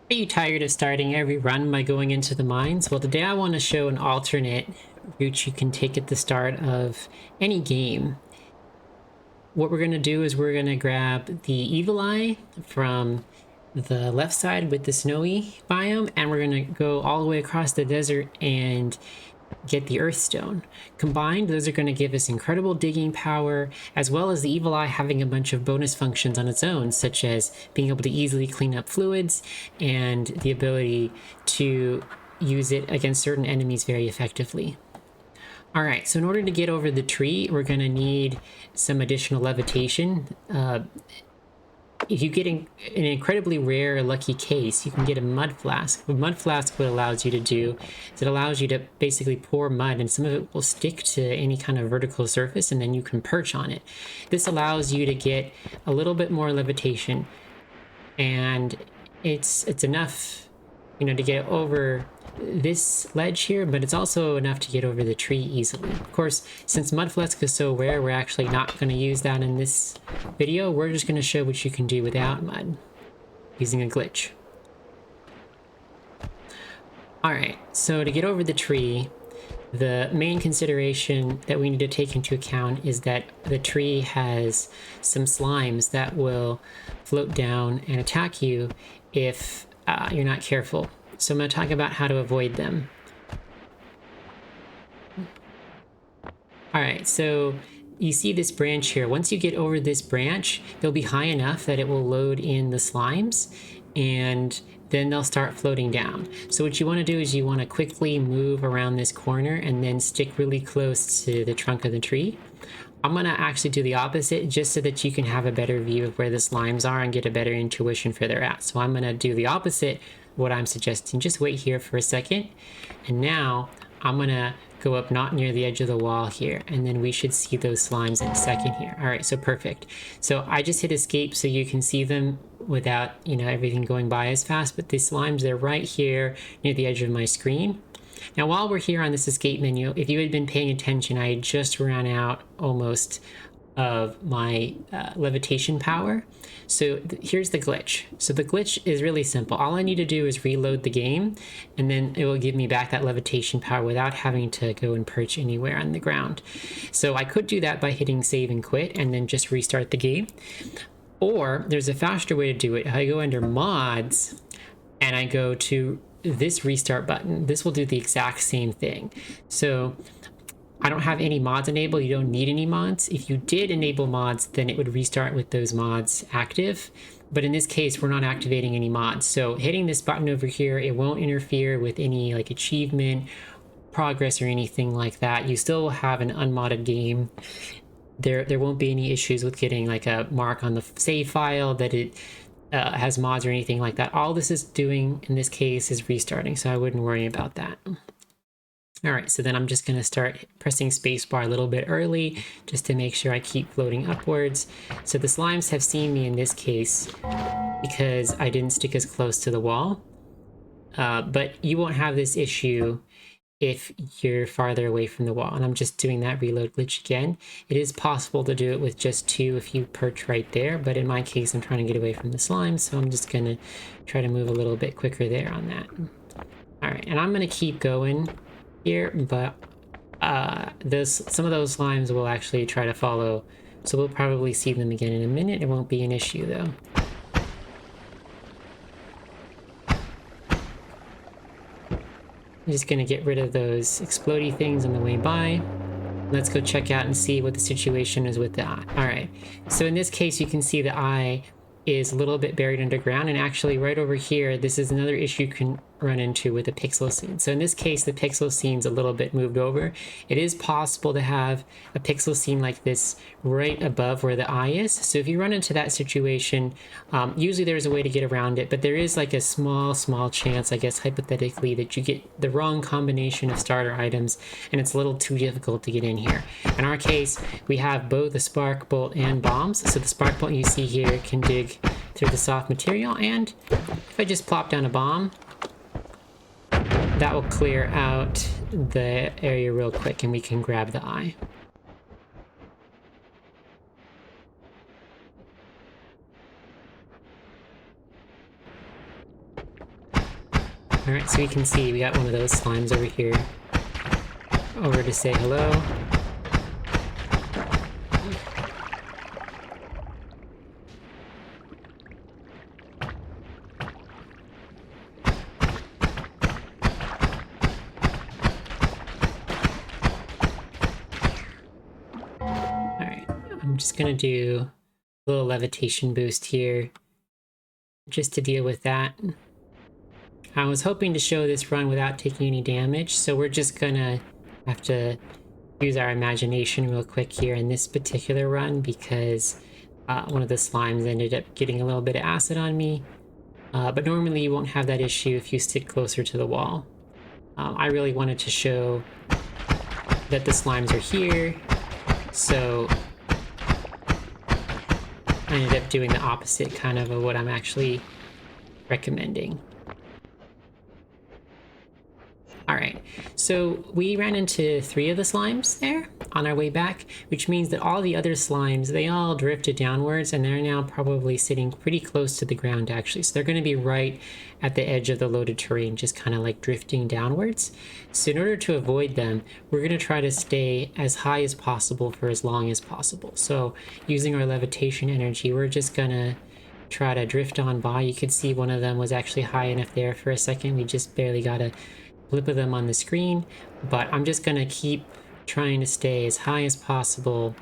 Are you tired of starting every run by going into the mines? Well, today I want to show an alternate route you can take at the start of any game. What we're going to do is we're going to grab the Evil Eye from the left side with the snowy biome, and we're going to go all the way across the desert and get the Earthstone. Combined, those are going to give us incredible digging power, as well as the Evil Eye having a bunch of bonus functions on its own, such as being able to easily clean up fluids and the ability to use it against certain enemies very effectively. Alright, so in order to get over the tree, we're going to need some additional levitation. If you get an incredibly rare lucky case, you can get a mud flask. What mud flask what allows you to do is it allows you to basically pour mud, and some of it will stick to any kind of vertical surface, and then you can perch on it. This allows you to get a little bit more levitation, and it's enough, to get over this ledge here, but it's also enough to get over the tree easily. Of course, since Mudflesk is so rare, we're actually not going to use that in this video. We're just going to show what you can do without mud using a glitch. Alright, so to get over the tree, the main consideration that we need to take into account is that the tree has some slimes that will float down and attack you if you're not careful. So I'm going to talk about how to avoid them. Alright, so you see this branch here. Once you get over this branch, they'll be high enough that it will load in the slimes, and then they'll start floating down. So what you want to do is you want to quickly move around this corner and then stick really close to the trunk of the tree. I'm going to actually do the opposite just so that you can have a better view of where the slimes are and get a better intuition for where they're at. So I'm going to do the opposite what I'm suggesting. Just wait here for a second, and now I'm going to go up not near the edge of the wall here, and then we should see those slimes in a second here. All right, so perfect. So I just hit escape so you can see them without, everything going by as fast, but these slimes, they're right here near the edge of my screen. Now, while we're here on this escape menu, if you had been paying attention, I had just ran out almost of my levitation power. So here's the glitch. So the glitch is really simple. All I need to do is reload the game, and then it will give me back that levitation power without having to go and perch anywhere on the ground. So I could do that by hitting save and quit and then just restart the game. Or there's a faster way to do it. I go under mods and I go to this restart button. This will do the exact same thing. So I don't have any mods enabled. You don't need any mods. If you did enable mods, then it would restart with those mods active. But in this case, we're not activating any mods. So hitting this button over here, it won't interfere with any achievement, progress, or anything like that. You still will have an unmodded game. There won't be any issues with getting a mark on the save file that it has mods or anything like that. All this is doing in this case is restarting, so I wouldn't worry about that. Alright, so then I'm just going to start pressing spacebar a little bit early just to make sure I keep floating upwards. So the slimes have seen me in this case because I didn't stick as close to the wall. But you won't have this issue if you're farther away from the wall. And I'm just doing that reload glitch again. It is possible to do it with just 2 if you perch right there, but in my case I'm trying to get away from the slimes, so I'm just going to try to move a little bit quicker there on that. Alright, and I'm going to keep going here, but some of those slimes will actually try to follow, so we'll probably see them again in a minute. It won't be an issue though. I'm just gonna get rid of those explodey things on the way by. Let's go check out and see what the situation is with the eye. Alright, so in this case you can see the eye is a little bit buried underground, and actually right over here, this is another issue you can run into with the pixel scene. So in this case, the pixel scene's a little bit moved over. It is possible to have a pixel scene like this right above where the eye is. So if you run into that situation, usually there's a way to get around it, but there is a small chance, I guess hypothetically, that you get the wrong combination of starter items and it's a little too difficult to get in here. In our case, we have both the spark bolt and bombs. So the spark bolt you see here can dig through the soft material, and if I just plop down a bomb, that will clear out the area real quick and we can grab the eye. Alright, so you can see we got one of those slimes over here. Over to say hello. Alright, I'm just gonna do a little levitation boost here, just to deal with that. I was hoping to show this run without taking any damage, so we're just gonna have to use our imagination real quick here in this particular run, because one of the slimes ended up getting a little bit of acid on me. But normally you won't have that issue if you stick closer to the wall. I really wanted to show that the slimes are here, so I ended up doing the opposite kind of what I'm actually recommending. Alright, so we ran into 3 of the slimes there on our way back, which means that all the other slimes, they all drifted downwards, and they're now probably sitting pretty close to the ground actually. So they're going to be right at the edge of the loaded terrain, just kind of like drifting downwards. So in order to avoid them, we're going to try to stay as high as possible for as long as possible. So using our levitation energy, we're just going to try to drift on by. You could see one of them was actually high enough there for a second. We just barely got a blip of them on the screen, but I'm just gonna keep trying to stay as high as possible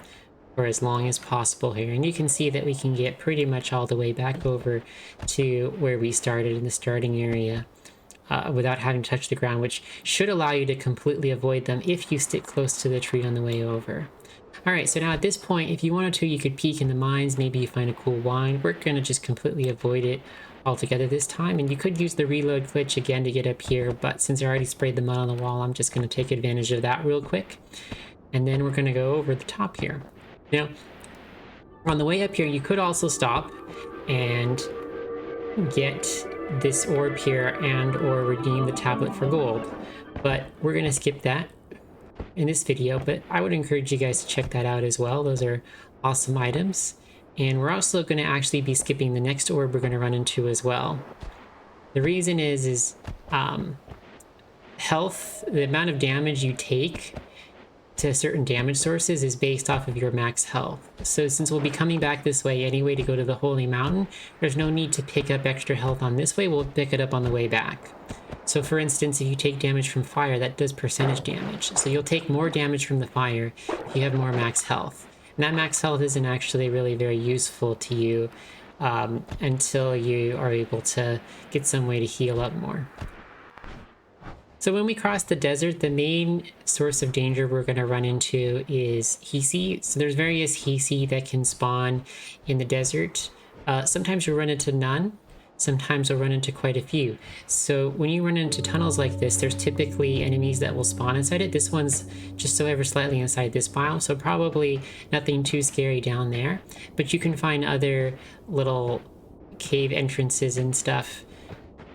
for as long as possible here, and you can see that we can get pretty much all the way back over to where we started in the starting area without having to touch the ground, which should allow you to completely avoid them if you stick close to the tree on the way over. Alright, so now at this point, if you wanted to, you could peek in the mines, maybe you find a cool wine. We're going to just completely avoid it altogether this time, and you could use the reload glitch again to get up here, but since I already sprayed the mud on the wall, I'm just going to take advantage of that real quick. And then we're going to go over the top here. Now, on the way up here, you could also stop and get this orb here and or redeem the tablet for gold, but we're going to skip that in this video, but I would encourage you guys to check that out as well. Those are awesome items. And we're also going to actually be skipping the next orb we're going to run into as well. The reason is health, the amount of damage you take to certain damage sources is based off of your max health. So since we'll be coming back this way anyway to go to the Holy Mountain, there's no need to pick up extra health on this way. We'll pick it up on the way back. So for instance, if you take damage from fire, that does percentage damage. So you'll take more damage from the fire if you have more max health. And that max health isn't actually really very useful to you until you are able to get some way to heal up more. So when we cross the desert, the main source of danger we're going to run into is Hisi. So there's various Hisi that can spawn in the desert. Sometimes you'll run into none. Sometimes you'll run into quite a few. So when you run into tunnels like this, there's typically enemies that will spawn inside it. This one's just so ever slightly inside this biome, so probably nothing too scary down there. But you can find other little cave entrances and stuff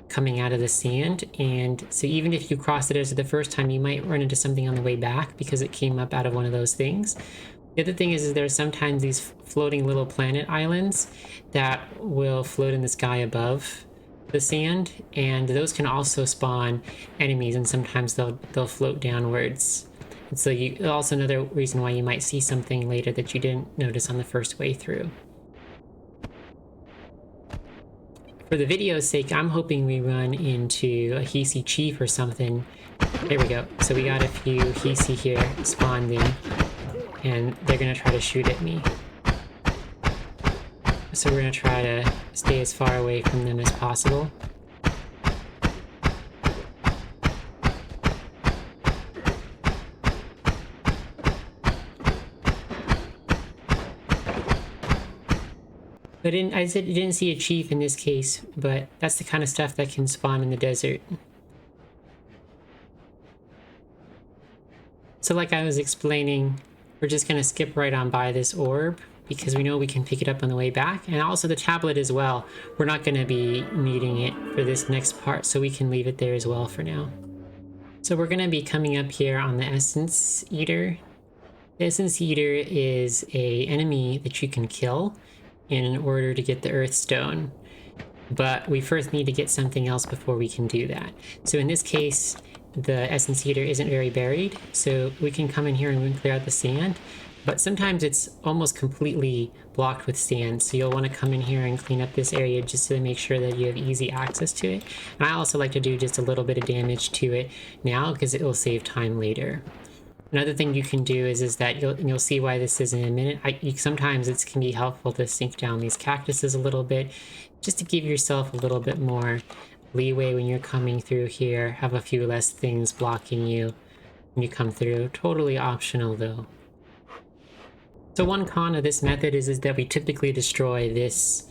coming out of the sand, and so even if you cross the desert the first time, you might run into something on the way back because it came up out of one of those things. The other thing is there's sometimes these floating little planet islands that will float in the sky above the sand, and those can also spawn enemies, and sometimes they'll float downwards. And so also another reason why you might see something later that you didn't notice on the first way through. For the video's sake, I'm hoping we run into a Hisi chief or something. There we go. So we got a few Hisi here spawned in, and they're gonna try to shoot at me. So we're gonna try to stay as far away from them as possible. I didn't see a chief in this case, but that's the kind of stuff that can spawn in the desert. So like I was explaining, we're just going to skip right on by this orb because we know we can pick it up on the way back, and also the tablet as well. We're not going to be needing it for this next part, so we can leave it there as well for now. So we're going to be coming up here on the Essence Eater. The Essence Eater is an enemy that you can kill in order to get the Earth Stone. but we first need to get something else before we can do that. So in this case, the Essence Eater isn't very buried, so we can come in here and we can clear out the sand, but sometimes it's almost completely blocked with sand, so you'll want to come in here and clean up this area just to make sure that you have easy access to it. And I also like to do just a little bit of damage to it now because it will save time later. Another thing you can do is that you'll see why this is in a minute. Sometimes it can be helpful to sink down these cactuses a little bit, just to give yourself a little bit more leeway when you're coming through here. Have a few less things blocking you when you come through. Totally optional though. So one con of this method is that we typically destroy this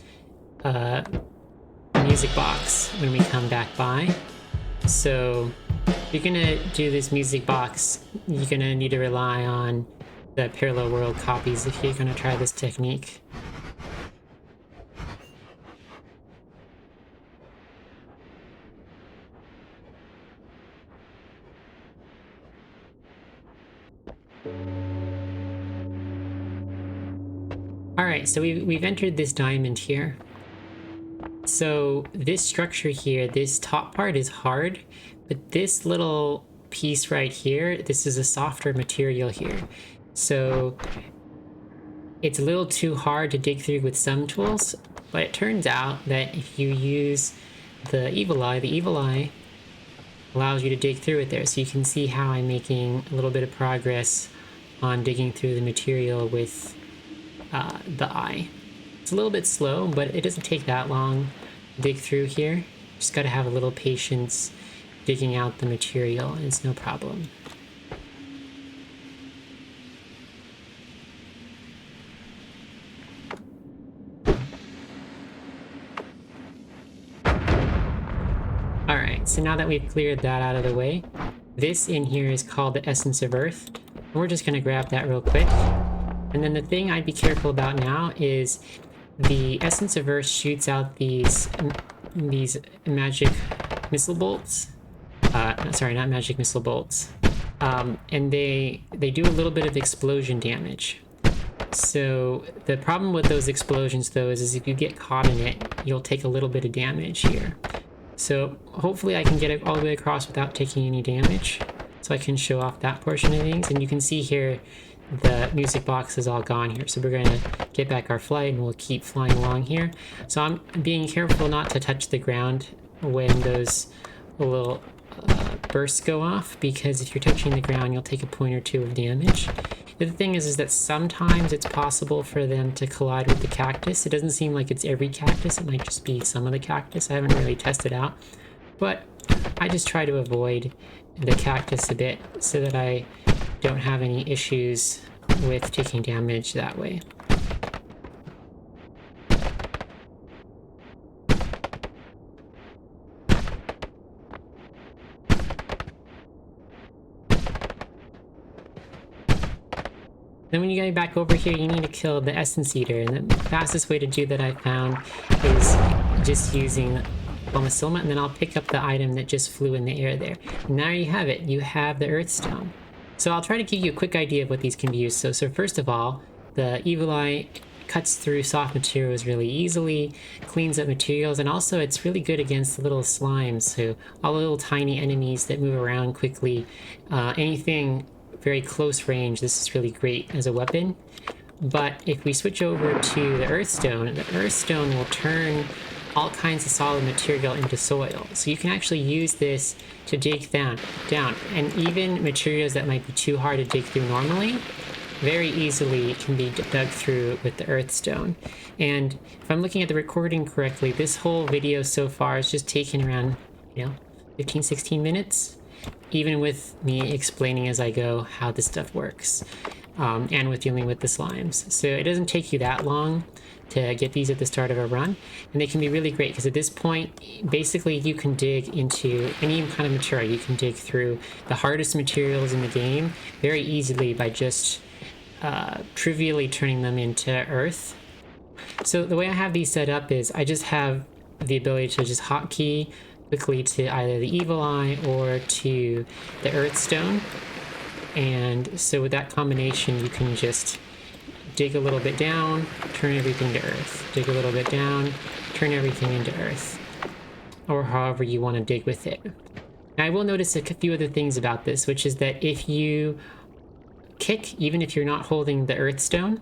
music box when we come back by. So if you're gonna do this music box, you're gonna need to rely on the parallel world copies if you're gonna try this technique. Alright, so we've entered this diamond here. So this structure here, this top part is hard, but this little piece right here, this is a softer material here. So it's a little too hard to dig through with some tools, but it turns out that if you use the Evil Eye allows you to dig through it there. So you can see how I'm making a little bit of progress on digging through the material with the eye. It's a little bit slow, but it doesn't take that long to dig through here. Just gotta have a little patience digging out the material, and it's no problem. Alright, so now that we've cleared that out of the way, this in here is called the Essence of Earth. And we're just gonna grab that real quick. And then the thing I'd be careful about now is the Essence of Earth shoots out these magic missile bolts. Sorry, not magic missile bolts. And they do a little bit of explosion damage. So the problem with those explosions though is if you get caught in it, you'll take a little bit of damage here. So hopefully I can get it all the way across without taking any damage. So I can show off that portion of things. And you can see here, the music box is all gone here. So we're gonna get back our flight and we'll keep flying along here. So I'm being careful not to touch the ground when those little bursts go off, because if you're touching the ground, you'll take a point or two of damage. The other thing is that sometimes it's possible for them to collide with the cactus. It doesn't seem like it's every cactus. It might just be some of the cactus. I haven't really tested out, but I just try to avoid the cactus a bit so that I don't have any issues with taking damage that way. Then when you get back over here, you need to kill the Essence Eater, and the fastest way to do that I found is just using Fulmicilla, and then I'll pick up the item that just flew in the air there. And now you have it. You have the Earthstone. So I'll try to give you a quick idea of what these can be used. So first of all, the Evil Eye cuts through soft materials really easily, cleans up materials, and also it's really good against the little slimes, so all the little tiny enemies that move around quickly. Anything very close range, this is really great as a weapon. But if we switch over to the Earthstone will turn all kinds of solid material into soil. So you can actually use this to dig down. And even materials that might be too hard to dig through normally, very easily can be dug through with the Earthstone. And if I'm looking at the recording correctly, this whole video so far has just taken around, 15-16 minutes, even with me explaining as I go how this stuff works, and with dealing with the slimes. So it doesn't take you that long to get these at the start of a run, and they can be really great because at this point basically you can dig into any kind of material. You can dig through the hardest materials in the game very easily by just trivially turning them into earth. So the way I have these set up is I just have the ability to just hotkey quickly to either the Evil Eye or to the Earthstone, and so with that combination you can just dig a little bit down, turn everything to earth. Dig a little bit down, turn everything into earth. Or however you want to dig with it. Now, I will notice a few other things about this, which is that if you kick, even if you're not holding the earth stone,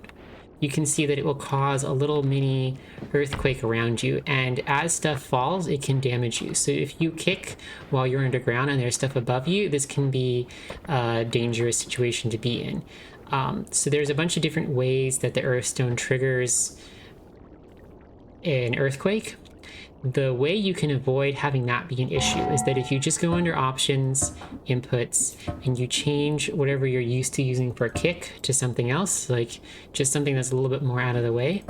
you can see that it will cause a little mini earthquake around you, and as stuff falls, it can damage you. So if you kick while you're underground and there's stuff above you, this can be a dangerous situation to be in. So there's a bunch of different ways that the earth stone triggers an earthquake. The way you can avoid having that be an issue is that if you just go under options, inputs, and you change whatever you're used to using for a kick to something else, like just something that's a little bit more out of the way,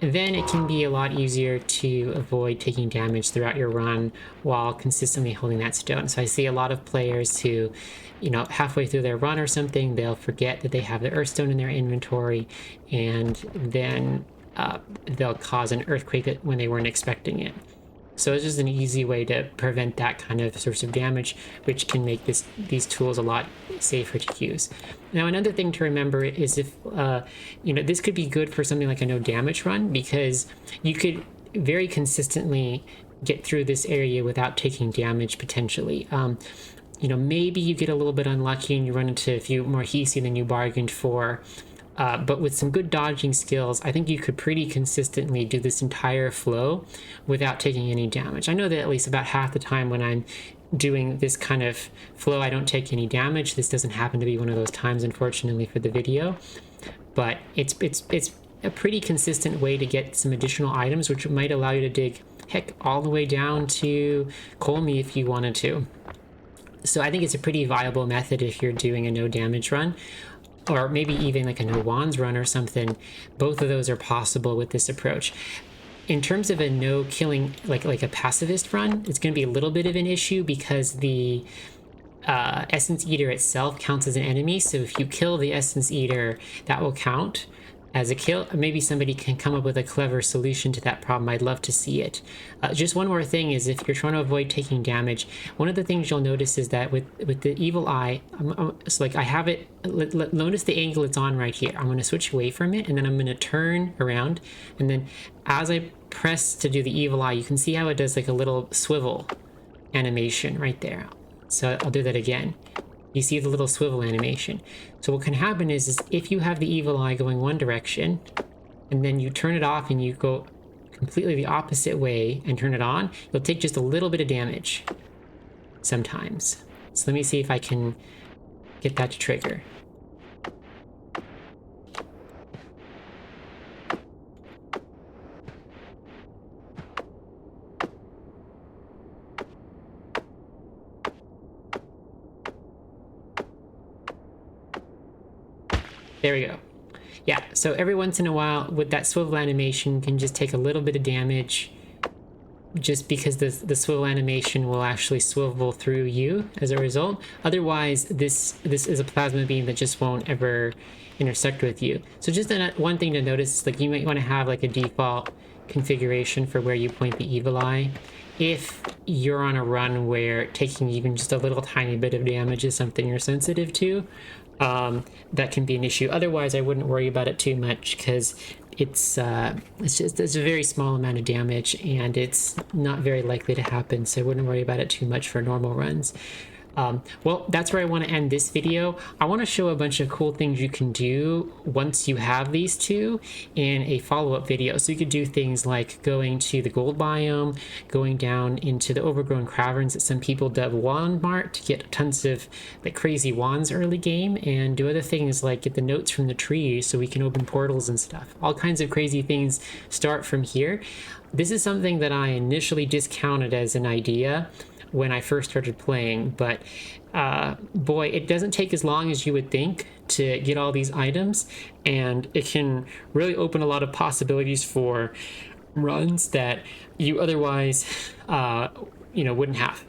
then it can be a lot easier to avoid taking damage throughout your run while consistently holding that stone. So I see a lot of players who, you know, halfway through their run or something, they'll forget that they have the earth stone in their inventory, and then they'll cause an earthquake when they weren't expecting it. So it's just an easy way to prevent that kind of source of damage, which can make these tools a lot safer to use. Now, another thing to remember is if, you know, this could be good for something like a no damage run, because you could very consistently get through this area without taking damage potentially. You know, maybe you get a little bit unlucky and you run into a few more Hisi than you bargained for. But with some good dodging skills, I think you could pretty consistently do this entire flow without taking any damage. I know that at least about half the time when I'm doing this kind of flow, I don't take any damage. This doesn't happen to be one of those times, unfortunately, for the video. But it's a pretty consistent way to get some additional items, which might allow you to dig, heck, all the way down to Colmy if you wanted to. So I think it's a pretty viable method if you're doing a no damage run, or maybe even like a no wands run or something. Both of those are possible with this approach. In terms of a no killing, like a pacifist run, it's going to be a little bit of an issue because the Essence Eater itself counts as an enemy. So if you kill the Essence Eater, that will count as a kill. Maybe somebody can come up with a clever solution to that problem. I'd love to see it. Just one more thing is, if you're trying to avoid taking damage, one of the things you'll notice is that with the evil eye, so like I have it, notice the angle it's on right here. I'm going to switch away from it, and then I'm going to turn around, and then as I press to do the evil eye, you can see how it does like a little swivel animation right there. So I'll do that again. You see the little swivel animation. So what can happen is if you have the evil eye going one direction, and then you turn it off and you go completely the opposite way and turn it on, you'll take just a little bit of damage sometimes. So let me see if I can get that to trigger. There we go. Yeah, so every once in a while with that swivel animation can just take a little bit of damage, just because the swivel animation will actually swivel through you as a result. Otherwise, this is a plasma beam that just won't ever intersect with you. So just one thing to notice is like you might want to have like a default configuration for where you point the evil eye. If you're on a run where taking even just a little tiny bit of damage is something you're sensitive to, that can be an issue. Otherwise, I wouldn't worry about it too much, because it's a very small amount of damage and it's not very likely to happen, so I wouldn't worry about it too much for normal runs. Well, that's where I want to end this video. I want to show a bunch of cool things you can do once you have these two in a follow-up video. So you could do things like going to the gold biome, going down into the overgrown caverns that some people dub Wand Mart to get tons of like crazy wands early game, and do other things like get the notes from the trees so we can open portals and stuff. All kinds of crazy things start from here. This is something that I initially discounted as an idea when I first started playing, but boy, it doesn't take as long as you would think to get all these items, and it can really open a lot of possibilities for runs that you otherwise wouldn't have.